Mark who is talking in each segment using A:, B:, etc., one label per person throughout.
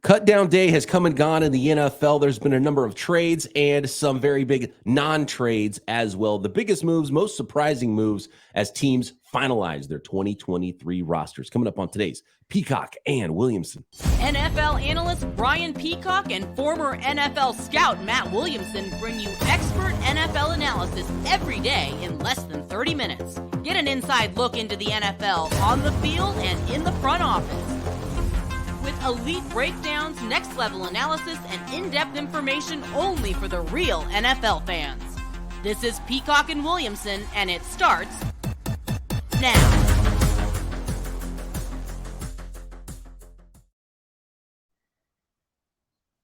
A: Cut down day has come and gone in the NFL. There's been a number of trades and some very big non-trades as well. The biggest moves, most surprising moves as teams finalize their 2023 rosters. Coming up on today's Peacock and Williamson.
B: NFL analyst Brian Peacock and former NFL scout Matt Williamson bring you expert NFL analysis every day in less than 30 minutes. Get an inside look into the NFL on the field and in the front office. With elite breakdowns, next-level analysis, and in-depth information only for the real NFL fans. This is Peacock and Williamson, and it starts now.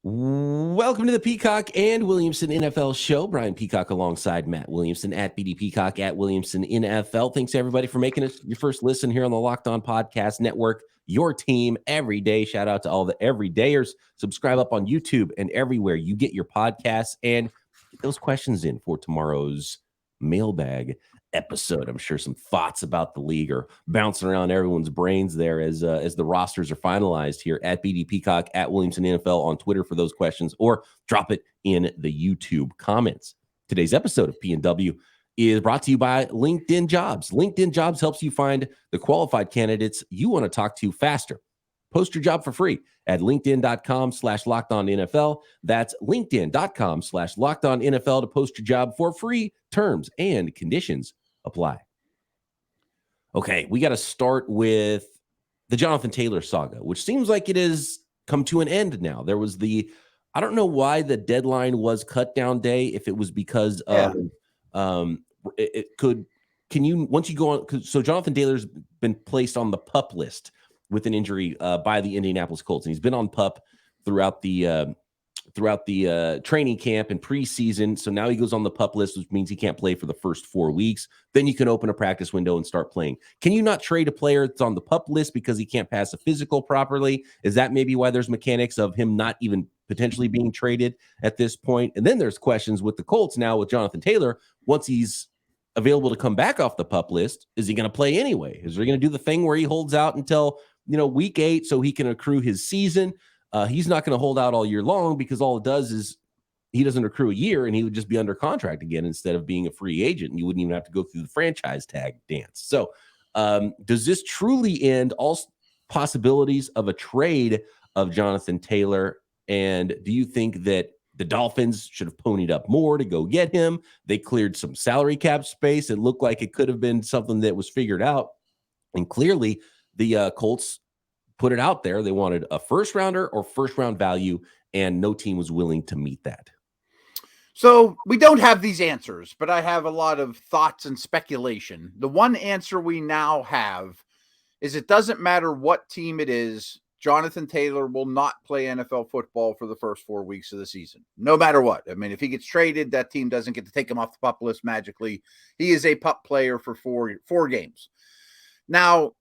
A: Welcome to the Peacock and Williamson NFL Show. Brian Peacock alongside Matt Williamson at BD Peacock at Williamson NFL. Thanks everybody for making us your first listen here on the Locked On Podcast Network. Your team every day. Shout out to all the everydayers. Subscribe up on YouTube and everywhere you get your podcasts, and get those questions in for tomorrow's mailbag episode. I'm sure some thoughts about the league are bouncing around everyone's brains there as the rosters are finalized here at BD Peacock at Williamson NFL on Twitter for those questions, or drop it in the YouTube comments. Today's episode of P&W is brought to you by LinkedIn Jobs. LinkedIn Jobs helps you find the qualified candidates you want to talk to faster. Post your job for free at linkedin.com/lockedonnfl. That's linkedin.com/lockedonnfl to post your job for free. Terms and conditions apply. Okay, we got to start with the Jonathan Taylor saga, which seems like it has come to an end now. There was I don't know why the deadline was cut down day, if it was because of once you go on, so Jonathan Taylor's been placed on the PUP list with an injury by the Indianapolis Colts, and he's been on PUP throughout the training camp and preseason. So now he goes on the PUP list, which means he can't play for the first 4 weeks. Then you can open a practice window and start playing. Can you not trade a player that's on the PUP list because he can't pass a physical properly? Is that maybe why there's mechanics of him not even potentially being traded at this point? And then there's questions with the Colts now with Jonathan Taylor. Once he's available to come back off the PUP list, is he going to play anyway? Is he going to do the thing where he holds out until week 8 so he can accrue his season? He's not going to hold out all year long, because all it does is he doesn't accrue a year and he would just be under contract again instead of being a free agent. And you wouldn't even have to go through the franchise tag dance. So does this truly end all possibilities of a trade of Jonathan Taylor? And do you think that the Dolphins should have ponied up more to go get him? They cleared some salary cap space. It looked like it could have been something that was figured out. And clearly the Colts put it out there. They wanted a first rounder or first round value, and no team was willing to meet that.
C: So we don't have these answers, but I have a lot of thoughts and speculation. The one answer we now have is it doesn't matter what team it is, Jonathan Taylor will not play NFL football for the first 4 weeks of the season, no matter what. I mean, if he gets traded, that team doesn't get to take him off the PUP list magically. He is a PUP player for four games. Now,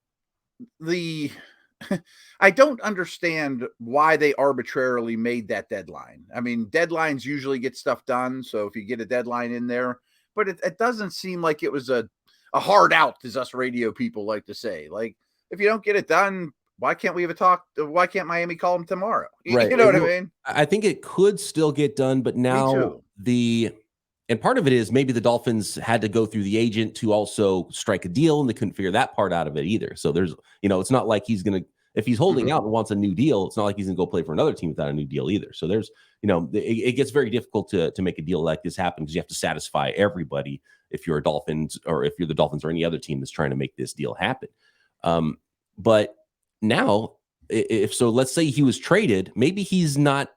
C: I don't understand why they arbitrarily made that deadline. I mean, deadlines usually get stuff done, so if you get a deadline in there, but it doesn't seem like it was a hard out, as us radio people like to say. Like, if you don't get it done, why can't we have a talk? Why can't Miami call him tomorrow?
A: Right.
C: You know what I mean?
A: I think it could still get done, but now and part of it is maybe the Dolphins had to go through the agent to also strike a deal, and they couldn't figure that part out of it either. So there's, it's not like he's going to, if he's holding out and wants a new deal, it's not like he's going to go play for another team without a new deal either. So there's, it gets very difficult to make a deal like this happen, because you have to satisfy everybody if you're a Dolphins, or if you're the Dolphins or any other team that's trying to make this deal happen. But now, let's say he was traded, maybe he's not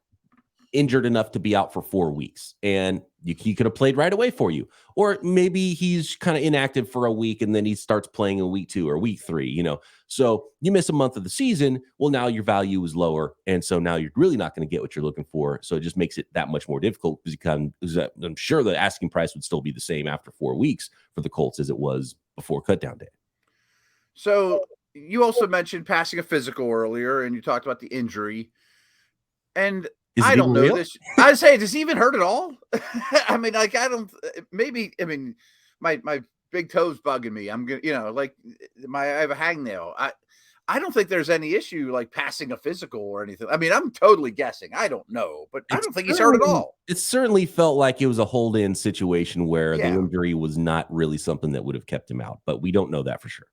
A: injured enough to be out for 4 weeks, and he could have played right away for you. Or maybe he's kind of inactive for a week and then he starts playing in week 2 or week 3, So you miss a month of the season. Well, now your value is lower. And so now you're really not going to get what you're looking for. So it just makes it that much more difficult, because I'm sure the asking price would still be the same after 4 weeks for the Colts as it was before cutdown day.
C: So you also mentioned passing a physical earlier, and you talked about the injury. And I don't know this. I'd say, does he even hurt at all? I mean, like, my big toe's bugging me. I'm going to, I have a hangnail. I don't think there's any issue like passing a physical or anything. I mean, I'm totally guessing. I don't know, but I don't think he's hurt at all.
A: It certainly felt like it was a hold-in situation where the
C: Yeah.
A: injury was not really something that would have kept him out, but we don't know that for sure.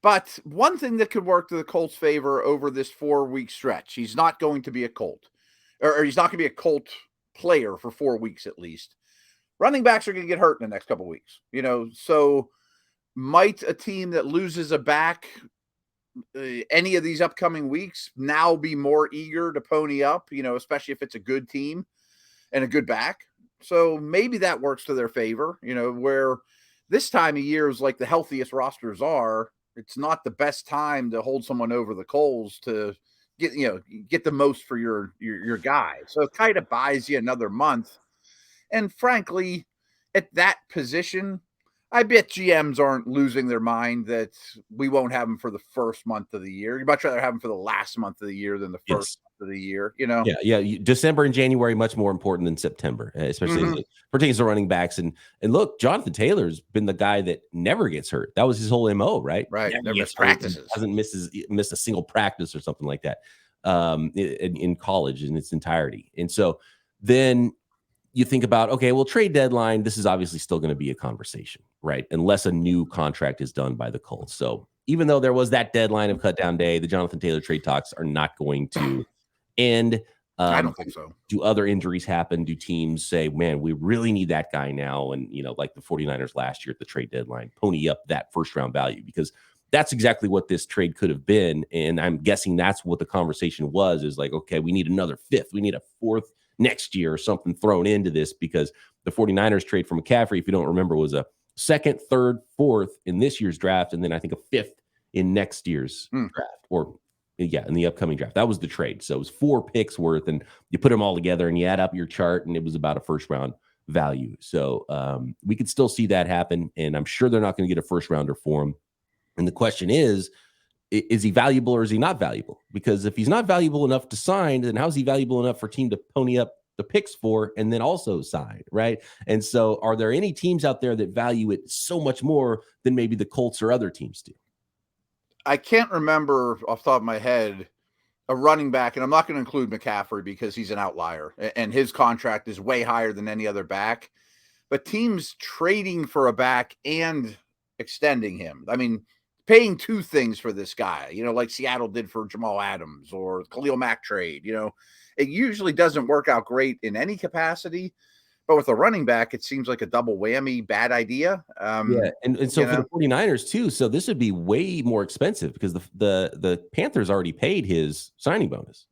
C: But one thing that could work to the Colts' favor over this 4-week stretch, he's not going to be a Colt, or he's not going to be a Colt player for 4 weeks at least. Running backs are going to get hurt in the next couple of weeks, so might a team that loses a back any of these upcoming weeks now be more eager to pony up, especially if it's a good team and a good back. So maybe that works to their favor, where this time of year is like the healthiest rosters are. It's not the best time to hold someone over the coals to get the most for your guy. So it kind of buys you another month. And frankly, at that position, I bet GMs aren't losing their mind that we won't have them for the first month of the year. You'd much rather have them for the last month of the year than the first month of the year,
A: Yeah. December and January, much more important than September, especially as it pertains to running backs. And look, Jonathan Taylor's been the guy that never gets hurt. That was his whole MO, right?
C: Right.
A: Never
C: gets practices.
A: Hasn't missed a single practice or something like that in college in its entirety. And so then you think about, okay, well, trade deadline, this is obviously still going to be a conversation, right? Unless a new contract is done by the Colts. So even though there was that deadline of cut down day, the Jonathan Taylor trade talks are not going to end.
C: I don't think so.
A: Do other injuries happen? Do teams say, man, we really need that guy now? And, like the 49ers last year at the trade deadline, pony up that first round value, because that's exactly what this trade could have been. And I'm guessing that's what the conversation was, is like, okay, we need another fifth. We need a fourth next year or something thrown into this, because the 49ers trade for McCaffrey, if you don't remember, was a second, third, fourth in this year's draft, and then I think a fifth in next year's draft, or in the upcoming draft. That was the trade. So it was 4 picks worth, and you put them all together and you add up your chart, and it was about a first round value. So we could still see that happen, and I'm sure they're not going to get a first rounder for him. And the question is he valuable or is he not valuable? Because if he's not valuable enough to sign, then how's he valuable enough for a team to pony up the picks for and then also sign, right? And so are there any teams out there that value it so much more than maybe the Colts or other teams do?
C: I can't remember off the top of my head a running back, and I'm not going to include McCaffrey because he's an outlier and his contract is way higher than any other back, but teams trading for a back and extending him. I mean, paying 2 things for this guy, like Seattle did for Jamal Adams or Khalil Mack trade, it usually doesn't work out great in any capacity, but with a running back, it seems like a double whammy bad idea.
A: And so for the 49ers too, so this would be way more expensive because the Panthers already paid his signing bonus.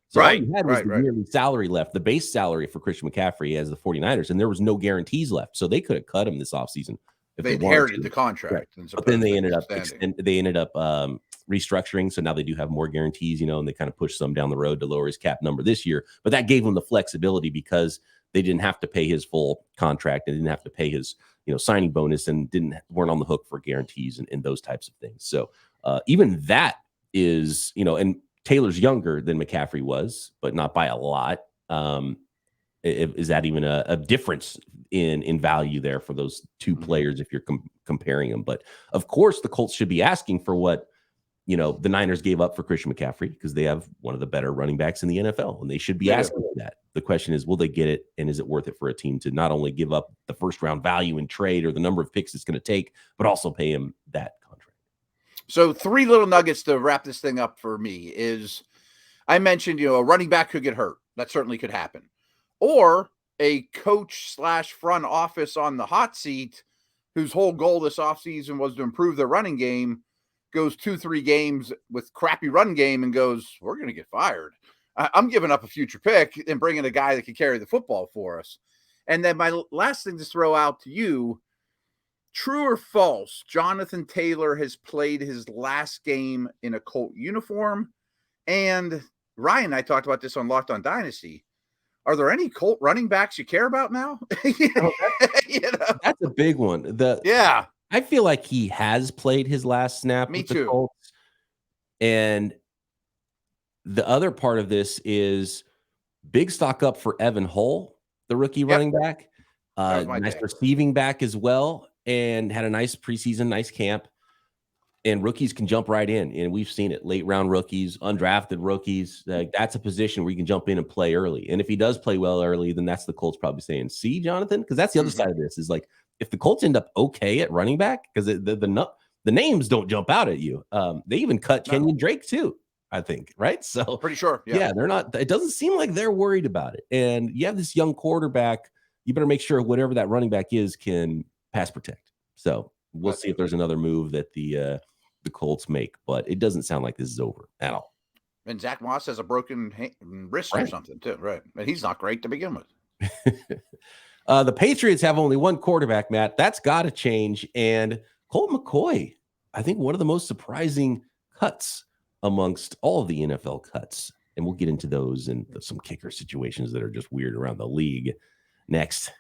A: So all you had was the yearly salary left, the base salary for Christian McCaffrey as the 49ers, and there was no guarantees left. So they could have cut him this offseason.
C: They inherited the contract,
A: but then they ended up restructuring. So now they do have more guarantees, and they kind of pushed some down the road to lower his cap number this year. But that gave him the flexibility because they didn't have to pay his full contract and didn't have to pay his signing bonus and weren't on the hook for guarantees and those types of things. So even that is, and Taylor's younger than McCaffrey was, but not by a lot. Is that even a difference in value there for those 2 players if you're comparing them? But of course, the Colts should be asking for what the Niners gave up for Christian McCaffrey, because they have one of the better running backs in the NFL, and they should be asking for that. The question is, will they get it, and is it worth it for a team to not only give up the first round value in trade or the number of picks it's going to take, but also pay him that contract?
C: So 3 little nuggets to wrap this thing up for me is, I mentioned, a running back could get hurt. That certainly could happen. Or a coach / front office on the hot seat whose whole goal this offseason was to improve their running game goes 2-3 games with crappy run game and goes, we're going to get fired. I'm giving up a future pick and bringing a guy that can carry the football for us. And then my last thing to throw out to you, true or false, Jonathan Taylor has played his last game in a Colt uniform. And Ryan and I talked about this on Locked On Dynasty. Are there any Colt running backs you care about now?
A: That's a big one. I feel like he has played his last snap with the Colts. And the other part of this is big stock up for Evan Hull, the rookie running back. Nice receiving back as well, and had a nice preseason, nice camp. And rookies can jump right in, and we've seen it. Late round rookies, undrafted rookies. That's a position where you can jump in and play early. And if he does play well early, then that's the Colts probably saying, "See, Jonathan," because that's the other side of this. Is like if the Colts end up okay at running back, because the names don't jump out at you. They even cut Kenyon Drake too, I think, right? So
C: pretty sure,
A: yeah, they're not. It doesn't seem like they're worried about it. And you have this young quarterback. You better make sure whatever that running back is can pass protect. So we'll see if there's another move that the Colts make, but it doesn't sound like this is over at all.
C: And Zach Moss has a broken wrist or something too, right? And he's not great to begin with.
A: The Patriots have only one quarterback, Matt. That's got to change. And Colt McCoy, I think one of the most surprising cuts amongst all of the NFL cuts. And we'll get into those and some kicker situations that are just weird around the league next.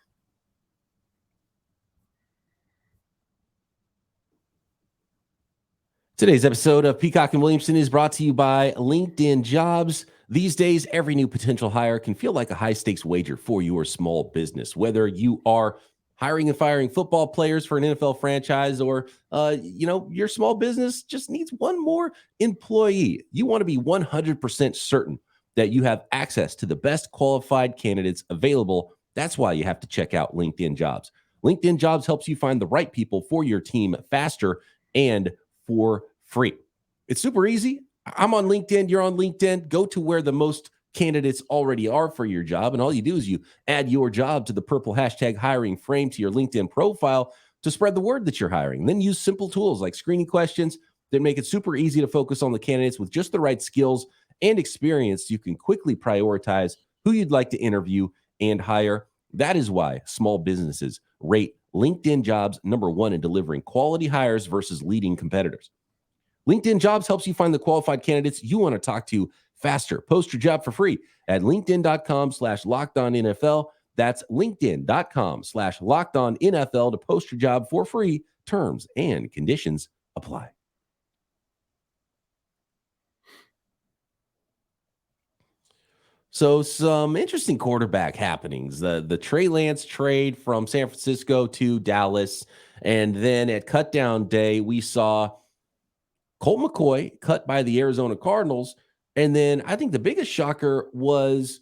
A: Today's episode of Peacock and Williamson is brought to you by LinkedIn Jobs. These days, every new potential hire can feel like a high-stakes wager for your small business. Whether you are hiring and firing football players for an NFL franchise or, your small business just needs one more employee, you want to be 100% certain that you have access to the best qualified candidates available. That's why you have to check out LinkedIn Jobs. LinkedIn Jobs helps you find the right people for your team faster and for free. It's super easy. I'm on LinkedIn. You're on LinkedIn. Go to where the most candidates already are for your job. And all you do is you add your job to the purple hashtag hiring frame to your LinkedIn profile to spread the word that you're hiring. Then use simple tools like screening questions that make it super easy to focus on the candidates with just the right skills and experience. You can quickly prioritize who you'd like to interview and hire. That is why small businesses rate LinkedIn Jobs #1 in delivering quality hires versus leading competitors. LinkedIn Jobs helps you find the qualified candidates you want to talk to faster. Post your job for free at linkedin.com/lockedonnfl. That's linkedin.com/lockedonnfl to post your job for free. Terms and conditions apply. So some interesting quarterback happenings. The Trey Lance trade from San Francisco to Dallas. And then at cutdown day, we saw Colt McCoy cut by the Arizona Cardinals. And then I think the biggest shocker was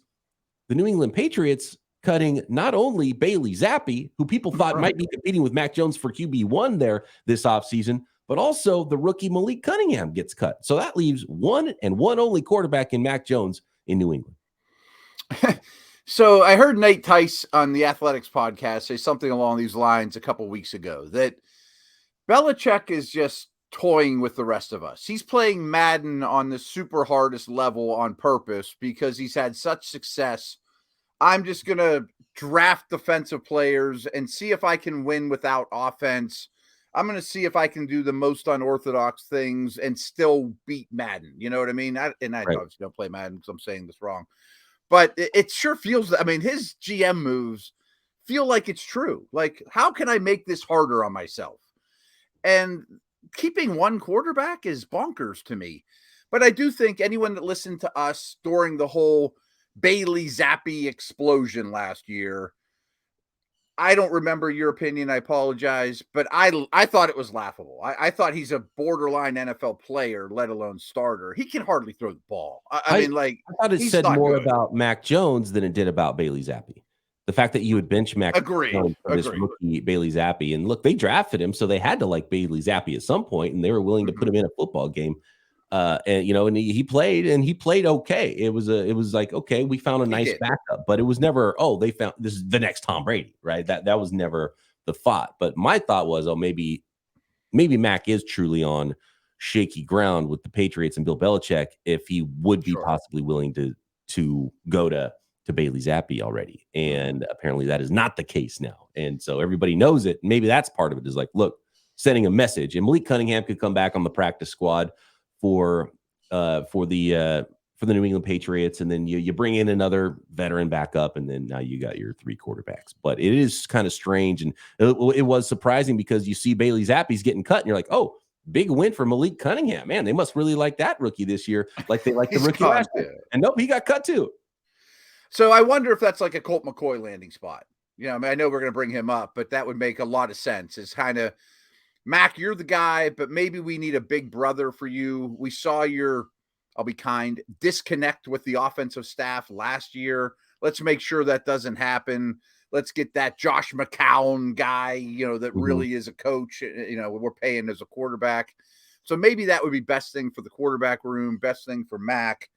A: the New England Patriots cutting not only Bailey Zappe, who people thought might be competing with Mac Jones for QB1 there this offseason, but also the rookie Malik Cunningham gets cut. So that leaves one and one only quarterback in Mac Jones in New England.
C: So I heard Nate Tice on the Athletics podcast say something along these lines a couple weeks ago, that Belichick is just toying with the rest of us. He's playing Madden on the super hardest level on purpose because he's had such success. I'm just going to draft defensive players and see if I can win without offense. I'm going to see if I can do the most unorthodox things and still beat Madden. You know what I mean? I obviously don't play Madden because I'm saying this wrong. But it sure feels, I mean, his GM moves feel like it's true. Like, how can I make this harder on myself? And keeping one quarterback is bonkers to me. But I do think anyone that listened to us during the whole Bailey Zappe explosion last year, I don't remember your opinion. I apologize. But I thought it was laughable. I thought he's a borderline NFL player, let alone starter. He can hardly throw the ball. I mean, I
A: thought it said more about Mac Jones than it did about Bailey Zappe. The fact that you would bench Mac Jones for this rookie Bailey Zappe. And look, they drafted him, so they had to like Bailey Zappe at some point, and they were willing to put him in a football game. And he played okay. It was like, okay, we found a nice backup, but it was never, they found this is the next Tom Brady, right? That was never the thought. But my thought was, maybe Mac is truly on shaky ground with the Patriots and Bill Belichick if he would be possibly willing to go to Bailey Zappe already. And apparently that is not the case now. And so everybody knows it. Maybe that's part of it, is like, look, sending a message. And Malik Cunningham could come back on the practice squad for the New England Patriots, and then you bring in another veteran backup, and then now you got your three quarterbacks. But it is kind of strange, and it was surprising because you see Bailey Zappe's getting cut, and you're like, oh, big win for Malik Cunningham. Man, they must really like that rookie this year, like they like the rookie last year. And nope, he got cut too.
C: So I wonder if that's like a Colt McCoy landing spot. I know we're going to bring him up, but that would make a lot of sense. It's kind of Mac, you're the guy, but maybe we need a big brother for you. We saw your, I'll be kind, disconnect with the offensive staff last year. Let's make sure that doesn't happen. Let's get that Josh McCown guy, that really is a coach, we're paying as a quarterback. So maybe that would be best thing for the quarterback room, best thing for Mac.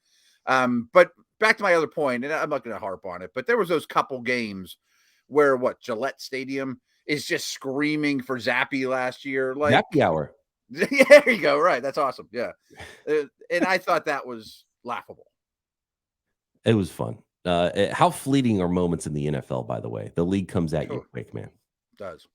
C: But back to my other point, and I'm not going to harp on it, but there was those couple games where Gillette Stadium is just screaming for Zappe last year. Like
A: Zappe hour.
C: Yeah, there you go. Right. That's awesome. Yeah. And I thought that was laughable.
A: It was fun. How fleeting are moments in the NFL, by the way? The league comes at you quick, man.
C: It does.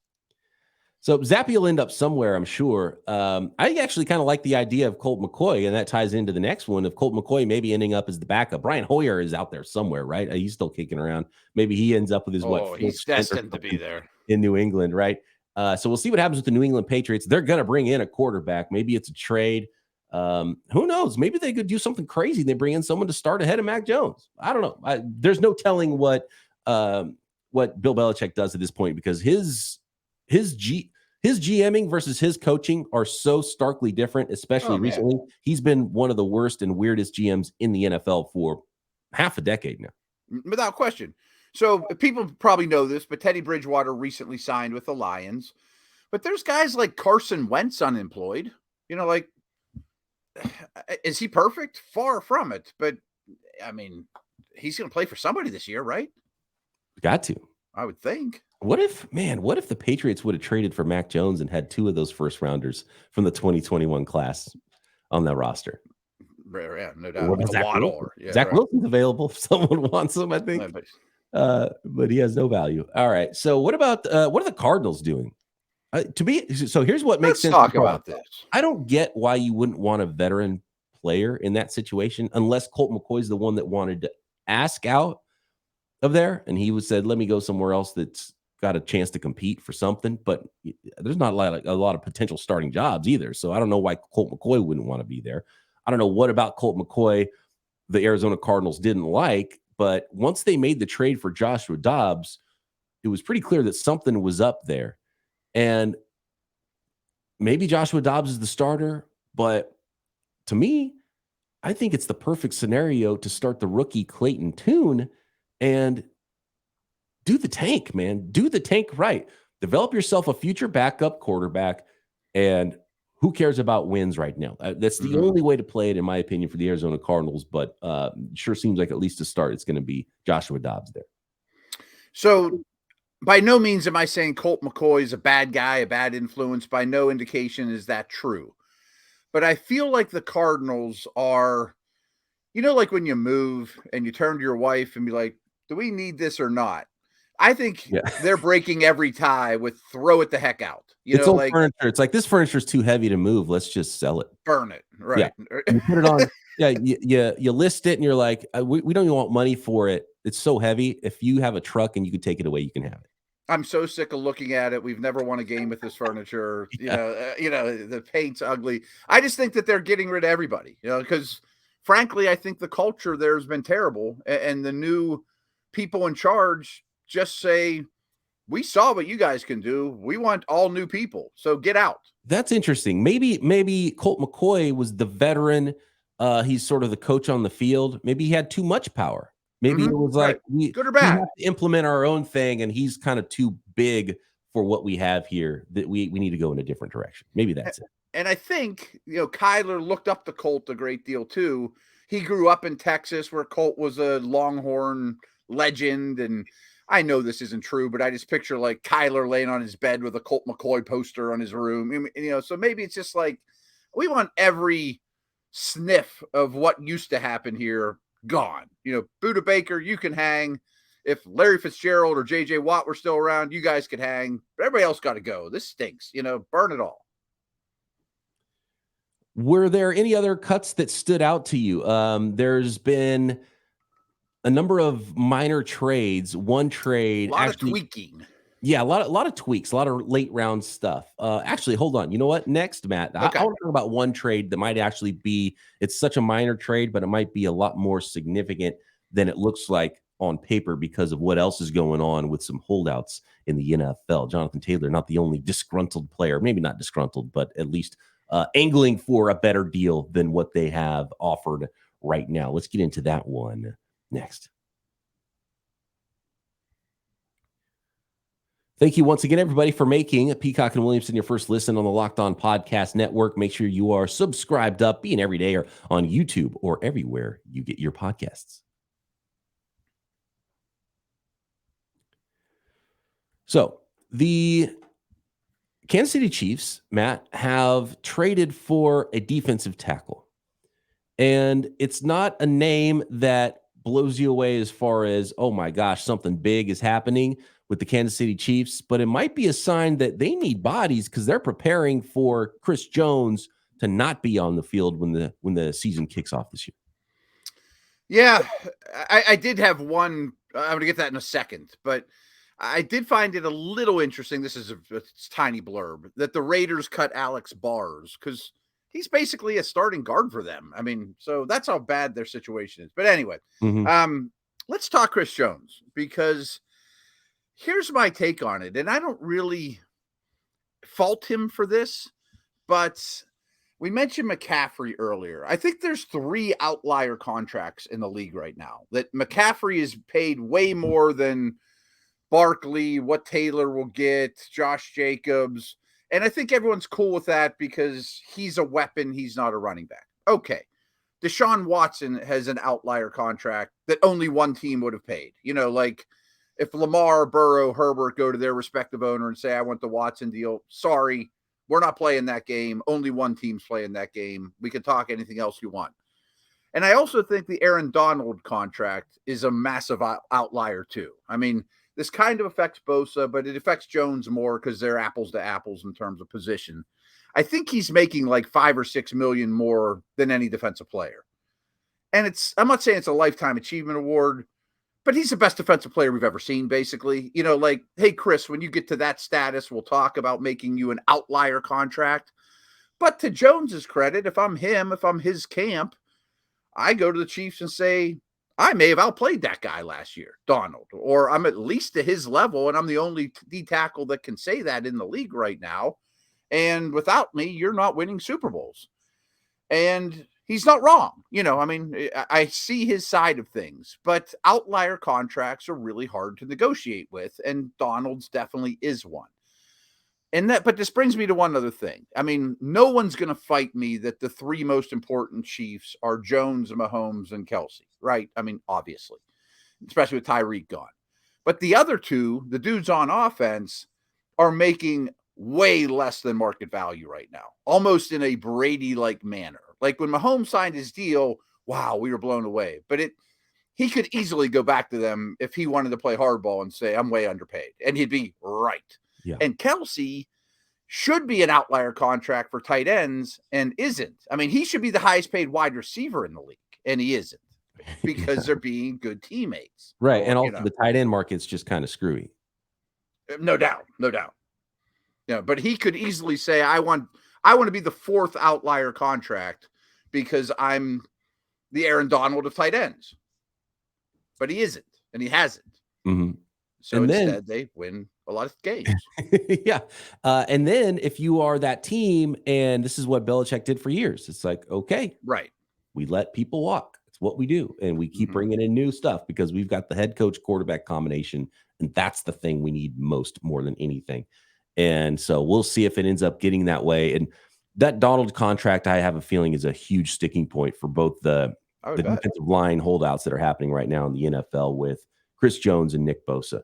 A: So Zappe will end up somewhere, I'm sure. I actually kind of like the idea of Colt McCoy, and that ties into the next one of Colt McCoy maybe ending up as the backup. Brian Hoyer is out there somewhere, right? He's still kicking around. Maybe he ends up with his
C: he's destined to be there
A: in New England, right? So we'll see what happens with the New England Patriots. They're going to bring in a quarterback. Maybe it's a trade. Who knows? Maybe they could do something crazy. They bring in someone to start ahead of Mac Jones. I don't know. There's no telling what Bill Belichick does at this point, because his GMing versus his coaching are so starkly different, especially recently. He's been one of the worst and weirdest GMs in the NFL for half a decade now.
C: Without question. So people probably know this, but Teddy Bridgewater recently signed with the Lions. But there's guys like Carson Wentz unemployed. Is he perfect? Far from it. But, I mean, he's going to play for somebody this year, right?
A: Got to.
C: I would think.
A: What if the Patriots would have traded for Mac Jones and had two of those first rounders from the 2021 class on that roster?
C: Yeah, no doubt.
A: Zach Wilson's available if someone wants him, I think. But he has no value. All right. So what about what are the Cardinals doing? So here's what makes sense.
C: Let's talk about this.
A: I don't get why you wouldn't want a veteran player in that situation, unless Colt McCoy is the one that wanted to ask out of there, and he said, "Let me go somewhere else that's got a chance to compete for something." But there's not a lot of potential starting jobs either. So I don't know why Colt McCoy wouldn't want to be there. I don't know what about Colt McCoy the Arizona Cardinals didn't like, but once they made the trade for Joshua Dobbs, it was pretty clear that something was up there. And maybe Joshua Dobbs is the starter, but to me, I think it's the perfect scenario to start the rookie Clayton Tune and do the tank, man. Do the tank right. Develop yourself a future backup quarterback, and who cares about wins right now? That's the only way to play it, in my opinion, for the Arizona Cardinals. But sure seems like at least to start, it's going to be Joshua Dobbs there.
C: So by no means am I saying Colt McCoy is a bad guy, a bad influence. By no indication is that true. But I feel like the Cardinals are, like when you move and you turn to your wife and be like, do we need this or not? I think they're breaking every tie with throw it the heck out.
A: It's old furniture. It's like, this furniture is too heavy to move. Let's just sell it.
C: Burn it. Right.
A: Yeah. You put it on. You list it and you're like, we don't even want money for it. It's so heavy. If you have a truck and you can take it away, you can have it.
C: I'm so sick of looking at it. We've never won a game with this furniture. The paint's ugly. I just think that they're getting rid of everybody, because frankly, I think the culture there has been terrible. And the new people in charge just say, we saw what you guys can do. We want all new people. So get out. That's
A: interesting. Maybe Colt McCoy was the veteran. He's sort of the coach on the field. Maybe he had too much power. Maybe it was like,
C: good or bad,
A: we have to implement our own thing, and he's kind of too big for what we have here, that we need to go in a different direction. Maybe that's it.
C: And I think, Kyler looked up to Colt a great deal too. He grew up in Texas, where Colt was a Longhorn legend. And I know this isn't true, but I just picture like Kyler laying on his bed with a Colt McCoy poster on his room. So maybe it's just like, we want every sniff of what used to happen here gone. Buda Baker, you can hang. If Larry Fitzgerald or JJ Watt were still around, you guys could hang. But everybody else got to go. This stinks. Burn it all.
A: Were there any other cuts that stood out to you? There's been a number of minor trades. One trade,
C: a lot of tweaking.
A: Yeah, a lot of tweaks, a lot of late round stuff. Actually, hold on. You know what? Next, Matt, okay. I want to talk about one trade that might actually be, it's such a minor trade, but it might be a lot more significant than it looks like on paper because of what else is going on with some holdouts in the NFL. Jonathan Taylor, not the only disgruntled player, maybe not disgruntled, but at least angling for a better deal than what they have offered right now. Let's get into that one next. Thank you once again, everybody, for making Peacock and Williamson your first listen on the Locked On Podcast Network. Make sure you are subscribed up, being every day or on YouTube or everywhere you get your podcasts. So the Kansas City Chiefs, Matt, have traded for a defensive tackle. And it's not a name that blows you away as far as, oh my gosh, something big is happening with the Kansas City Chiefs, but it might be a sign that they need bodies because they're preparing for Chris Jones to not be on the field when the season kicks off this year.
C: Yeah, I did have one. I'm going to get that in a second, but I did find it a little interesting. This is a tiny blurb that the Raiders cut Alex Bars because he's basically a starting guard for them. I mean, so that's how bad their situation is. But anyway, let's talk Chris Jones because here's my take on it. And I don't really fault him for this, but we mentioned McCaffrey earlier. I think there's 3 outlier contracts in the league right now that McCaffrey is paid way more than Barkley, what Taylor will get, Josh Jacobs. And I think everyone's cool with that because he's a weapon. He's not a running back. Okay. Deshaun Watson has an outlier contract that only one team would have paid. You know, like if Lamar, Burrow, Herbert go to their respective owner and say, I want the Watson deal. Sorry, we're not playing that game. Only one team's playing that game. We can talk anything else you want. And I also think the Aaron Donald contract is a massive outlier too. I mean, this kind of affects Bosa, but it affects Jones more because they're apples to apples in terms of position. I think he's making like $5 or $6 million more than any defensive player. And I'm not saying it's a lifetime achievement award, but he's the best defensive player we've ever seen, basically. You know, like, hey, Chris, when you get to that status, we'll talk about making you an outlier contract. But to Jones's credit, if I'm his camp, I go to the Chiefs and say, I may have outplayed that guy last year, Donald, or I'm at least to his level, and I'm the only D tackle that can say that in the league right now. And without me, you're not winning Super Bowls. And he's not wrong. You know, I mean, I see his side of things, but outlier contracts are really hard to negotiate with, and Donald's definitely is one. But this brings me to one other thing. I mean, no one's going to fight me that the 3 most important Chiefs are Jones, Mahomes, and Kelsey, right? I mean, obviously, especially with Tyreek gone. But the other 2, the dudes on offense, are making way less than market value right now, almost in a Brady-like manner. Like when Mahomes signed his deal, wow, we were blown away. But he could easily go back to them if he wanted to play hardball and say, I'm way underpaid. And he'd be right. Yeah. And Kelsey should be an outlier contract for tight ends and isn't. I mean, he should be the highest paid wide receiver in the league, and he isn't because they're being good teammates.
A: Right. And also the tight end market's just kind of screwy.
C: No doubt. Yeah, but he could easily say, I want to be the 4th outlier contract because I'm the Aaron Donald of tight ends. But he isn't, and he hasn't.
A: Mm-hmm.
C: So instead, they win a lot of games.
A: Yeah. And then if you are that team, and this is what Belichick did for years, it's like, okay,
C: right.
A: We let people walk. It's what we do. And we keep bringing in new stuff because we've got the head coach quarterback combination. And that's the thing we need most, more than anything. And so we'll see if it ends up getting that way. And that Donald contract, I have a feeling, is a huge sticking point for both the defensive line holdouts that are happening right now in the NFL with Chris Jones and Nick Bosa.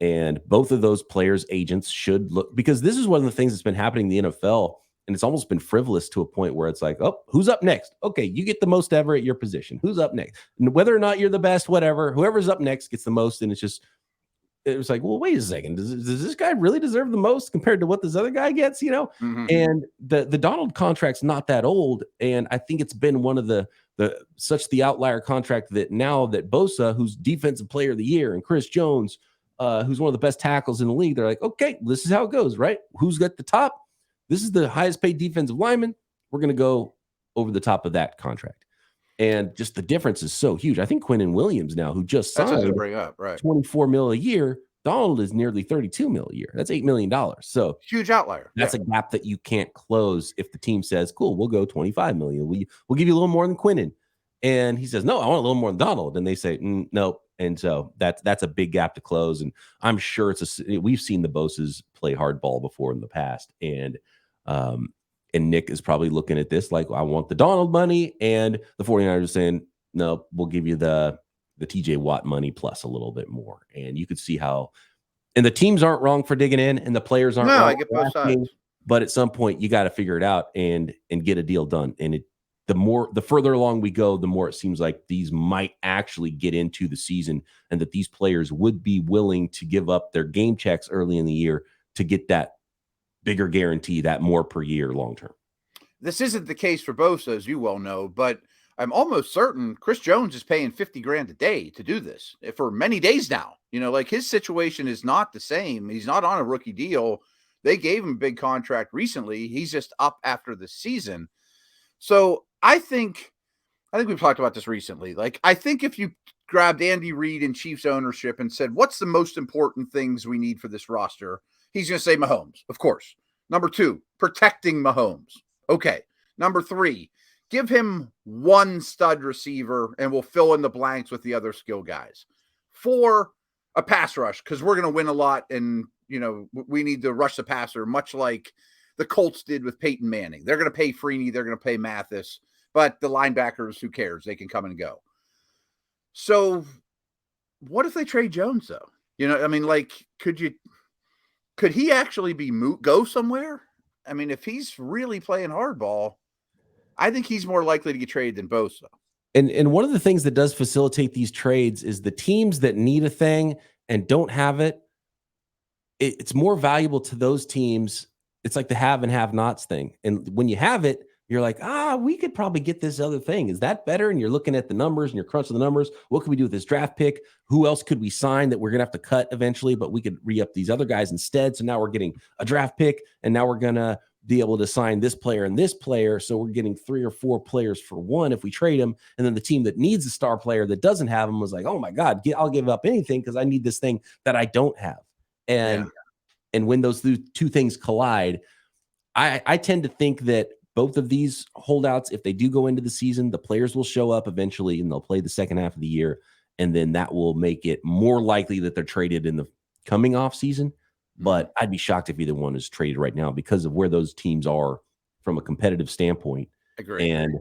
A: And both of those players' agents should look, because this is one of the things that's been happening in the NFL, and it's almost been frivolous to a point where it's like, oh, who's up next? Okay, you get the most ever at your position. Who's up next? And whether or not you're the best, whatever, whoever's up next gets the most. And it was like, well, wait a second. Does this guy really deserve the most compared to what this other guy gets, you know? Mm-hmm. And the Donald contract's not that old. And I think it's been one of the outlier contract that now that Bosa, who's defensive player of the year, and Chris Jones, who's one of the best tackles in the league, they're like, okay, this is how it goes, right? Who's got the top? This is the highest paid defensive lineman. We're going to go over the top of that contract. And just the difference is so huge. I think Quinnen Williams now, who just
C: That's what I was
A: signed
C: gonna bring up, right?
A: $24 million a year, Donald is nearly $32 million a year. That's $8 million. So
C: Huge outlier.
A: that's a gap that you can't close if the team says, cool, we'll go $25 million. We'll give you a little more than Quinnen. And he says, no, I want a little more than Donald. And they say, no. And so that's a big gap to close. And I'm sure we've seen the Boses play hardball before in the past. And Nick is probably looking at this like, I want the Donald money. And the 49ers are saying, no, we'll give you the TJ Watt money plus a little bit more. And you could see how, and the teams aren't wrong for digging in, and the players aren't wrong.
C: I get both sides.
A: But at some point, you got to figure it out and get a deal done. And the further along we go, the more it seems like these might actually get into the season, and that these players would be willing to give up their game checks early in the year to get that bigger guarantee, that more per year long term.
C: This isn't the case for Bosa, as you well know, but I'm almost certain Chris Jones is paying $50,000 a day to do this for many days now. Like his situation is not the same. He's not on a rookie deal. They gave him a big contract recently. He's just up after the season. So I think we've talked about this recently. Like, I think if you grabbed Andy Reid and Chiefs ownership and said, what's the most important things we need for this roster? He's going to say Mahomes, of course. Number 2, protecting Mahomes. Okay. Number 3, give him one stud receiver and we'll fill in the blanks with the other skill guys. 4, a pass rush, because we're going to win a lot and, we need to rush the passer, much like the Colts did with Peyton Manning. They're going to pay Freeney. They're going to pay Mathis. But the linebackers, who cares? They can come and go. So what if they trade Jones, though? Could he actually go somewhere? I mean, if he's really playing hardball, I think he's more likely to get traded than Bosa.
A: And one of the things that does facilitate these trades is the teams that need a thing and don't have it, it's more valuable to those teams. It's like the have and have nots thing. And when you have it, you're like, we could probably get this other thing. Is that better? And you're looking at the numbers and you're crunching the numbers. What can we do with this draft pick? Who else could we sign that we're going to have to cut eventually, but we could re-up these other guys instead. So now we're getting a draft pick, and now we're going to be able to sign this player and this player. So we're getting 3 or 4 players for one if we trade them. And then the team that needs a star player that doesn't have them was like, oh my God, I'll give up anything because I need this thing that I don't have. And when those two things collide, I tend to think that both of these holdouts, if they do go into the season, the players will show up eventually and they'll play the second half of the year. And then that will make it more likely that they're traded in the coming off season. But I'd be shocked if either one is traded right now because of where those teams are from a competitive standpoint.
C: Agree.
A: And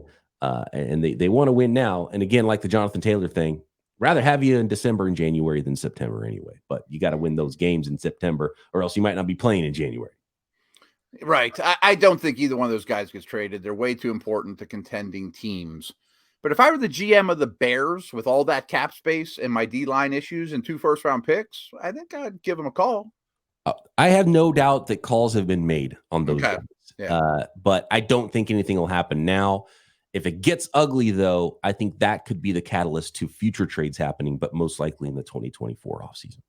A: they want to win now. And again, like the Jonathan Taylor thing, rather have you in December and January than September anyway. But you got to win those games in September, or else you might not be playing in January.
C: Right. I don't think either one of those guys gets traded. They're way too important to contending teams. But if I were the GM of the Bears with all that cap space and my D-line issues and 2 first-round picks, I think I'd give them a call.
A: I have no doubt that calls have been made on those guys.
C: Yeah.
A: But I don't think anything will happen now. If it gets ugly, though, I think that could be the catalyst to future trades happening, but most likely in the 2024 offseason.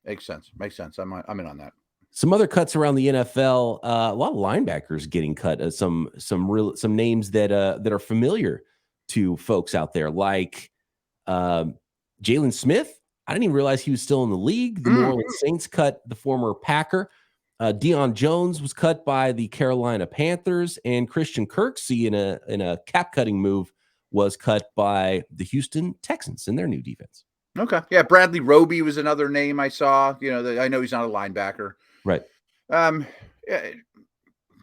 C: Makes sense. I'm in on that.
A: Some other cuts around the NFL, a lot of linebackers getting cut. Some names that are familiar to folks out there, like Jalen Smith. I didn't even realize he was still in the league. The New Orleans Saints cut the former Packer. Deion Jones was cut by the Carolina Panthers, and Christian Kirksey in a cap cutting move was cut by the Houston Texans in their new defense.
C: Okay, yeah, Bradley Roby was another name I saw. I know he's not a linebacker.
A: Right.
C: I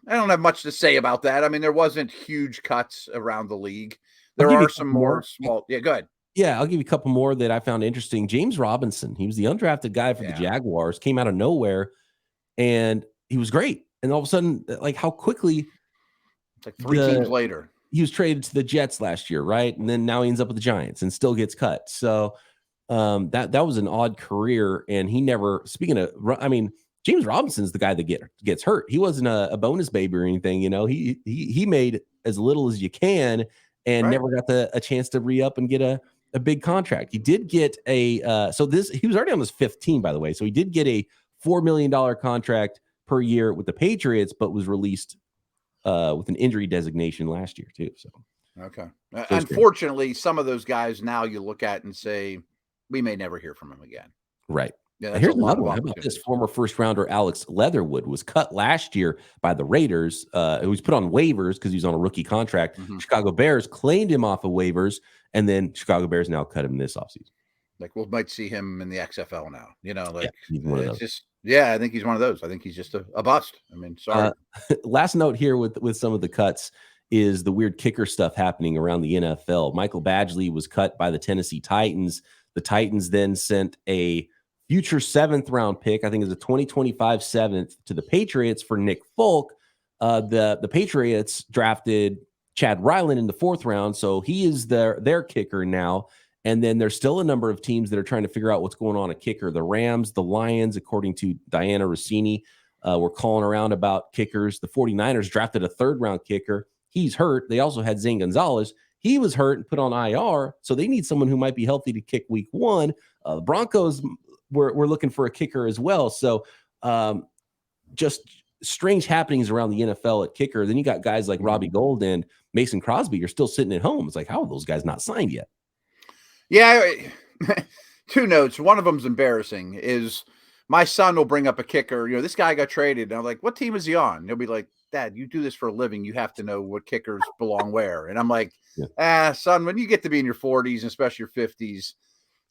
C: don't have much to say about that. I mean, there wasn't huge cuts around the league. There are some more small. Yeah, go ahead.
A: Yeah, I'll give you a couple more that I found interesting. James Robinson, he was the undrafted guy for the Jaguars, came out of nowhere, and he was great. And all of a sudden, like how quickly,
C: it's like 3 teams later,
A: he was traded to the Jets last year, right? And then now he ends up with the Giants and still gets cut. So that was an odd career. And he never. Speaking of, I mean, James Robinson's the guy that gets hurt. He wasn't a bonus baby or anything. He made as little as you can and never got a chance to re-up and get a big contract. He did get he was already on his 5th team, by the way. So he did get a $4 million contract per year with the Patriots, but was released with an injury designation last year too. So
C: Okay.
A: So
C: Unfortunately, some of those guys now you look at and say, we may never hear from him again.
A: right.
C: Yeah, that's
A: Here's
C: a lot
A: another
C: of
A: one. How about this?
C: opportunities.
A: Former first rounder Alex Leatherwood was cut last year by the Raiders. He was put on waivers because he was on a rookie contract.
C: Mhm.
A: Chicago Bears claimed him off of waivers, and then Chicago Bears now cut him this offseason.
C: Like we might see him in the XFL now. You know, like
A: he's one of
C: it's
A: those.
C: just I think he's one of those. I think he's just a bust. I mean, sorry.
A: Last note here with some of the cuts is the weird kicker stuff happening around the NFL. Michael Badgley was cut by the Tennessee Titans. The Titans then sent a future 7th round pick, I think it's a 2025 7th, to the Patriots for Nick Folk. The Patriots drafted Chad Ryland in the 4th round, so he is their kicker now. And then there's still a number of teams that are trying to figure out what's going on at kicker. The Rams, the Lions, according to Diana Rossini, were calling around about kickers. The 49ers drafted a 3rd round kicker. He's hurt. They also had Zane Gonzalez. He was hurt and put on IR, so they need someone who might be healthy to kick week 1. The Broncos were looking for a kicker as well. So just strange happenings around the NFL at kicker. Then you got guys like Robbie Gould and Mason Crosby. You're still sitting at home. It's like, how are those guys not signed yet?
C: Yeah. 2 notes. One of them's embarrassing is my son will bring up a kicker. You know, this guy got traded. And I'm like, what team is he on? And he'll be like, Dad, you do this for a living. You have to know what kickers belong where. And I'm like, son, when you get to be in your 40s, and especially your 50s,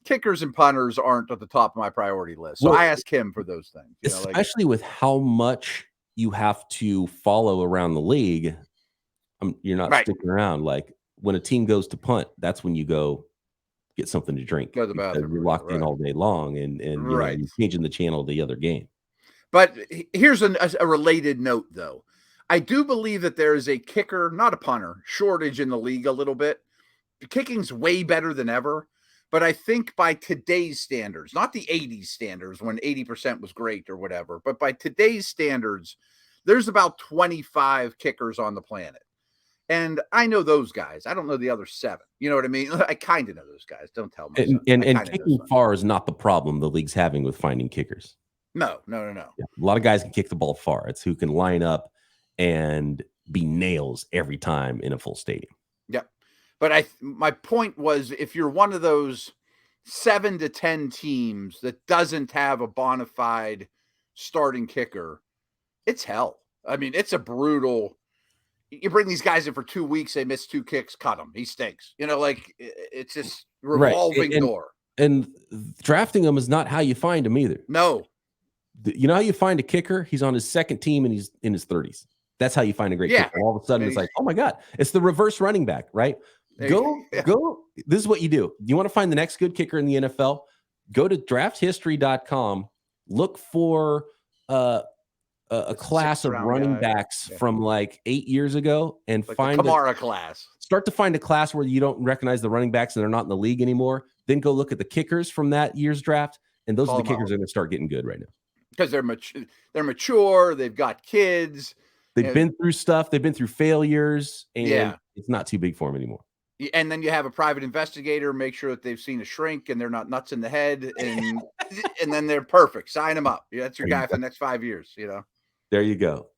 C: kickers and punters aren't at the top of my priority list. So I ask him for those things. You know,
A: especially with how much you have to follow around the league. You're not sticking around. Like when a team goes to punt, that's when you go get something to drink.
C: Go to the bathroom.
A: You're locked in all day long, and you know, you're changing the channel of the other game.
C: But here's a related note, though. I do believe that there is a kicker, not a punter, shortage in the league a little bit. The kicking's way better than ever. But I think by today's standards, not the 80s standards when 80% was great or whatever, but by today's standards, there's about 25 kickers on the planet. And I know those guys. I don't know the other 7. You know what I mean? I kind of know those guys. Don't tell me.
A: And kicking far is not the problem the league's having with finding kickers.
C: No.
A: Yeah. A lot of guys can kick the ball far. It's who can line up and be nails every time in a full stadium.
C: Yeah. But my point was, if you're one of those 7 to 10 teams that doesn't have a bona fide starting kicker, it's hell. I mean, it's a brutal. You bring these guys in for 2 weeks, they miss 2 kicks, cut him. He stinks. You know, like it's just revolving door.
A: And drafting them is not how you find them either.
C: No.
A: You know how you find a kicker? He's on his 2nd team and he's in his 30s. That's how you find a great kicker. All of a sudden, it's like, oh my God, it's the reverse running back, right? Go. This is what you do. You want to find the next good kicker in the NFL? Go to drafthistory.com. Look for a class of running backs from like 8 years ago, and
C: like
A: find
C: the Kamara class.
A: Start to find a class where you don't recognize the running backs and they're not in the league anymore. Then go look at the kickers from that year's draft, and those are the kickers that are going to start getting good right now
C: because they're mature. They've got kids.
A: They've been through stuff. They've been through failures, and it's not too big for them anymore.
C: And then you have a private investigator make sure that they've seen a shrink and they're not nuts in the head, and and then they're perfect. Sign them up. That's your guy for the next 5 years. You know.
A: There you go.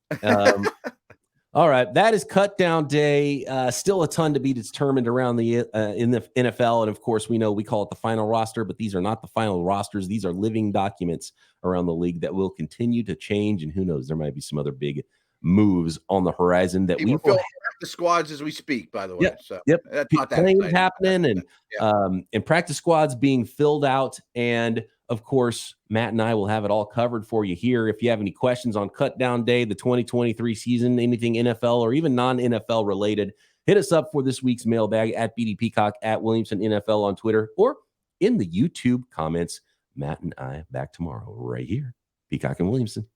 A: All right, that is cut down day. Still a ton to be determined around the in the NFL, and of course, we know we call it the final roster, but these are not the final rosters. These are living documents around the league that will continue to change, and who knows, there might be some other big moves on the horizon that we will.
C: The squads as we speak, by the way.
A: Yep.
C: That's not that
A: claims happening, and practice squads being filled out, and of course, Matt and I will have it all covered for you here. If you have any questions on cut down day, the 2023 season, anything NFL or even non-NFL related, hit us up for this week's mailbag at BD Peacock, at Williamson NFL on Twitter, or in the YouTube comments. Matt and I back tomorrow right here. Peacock and Williamson.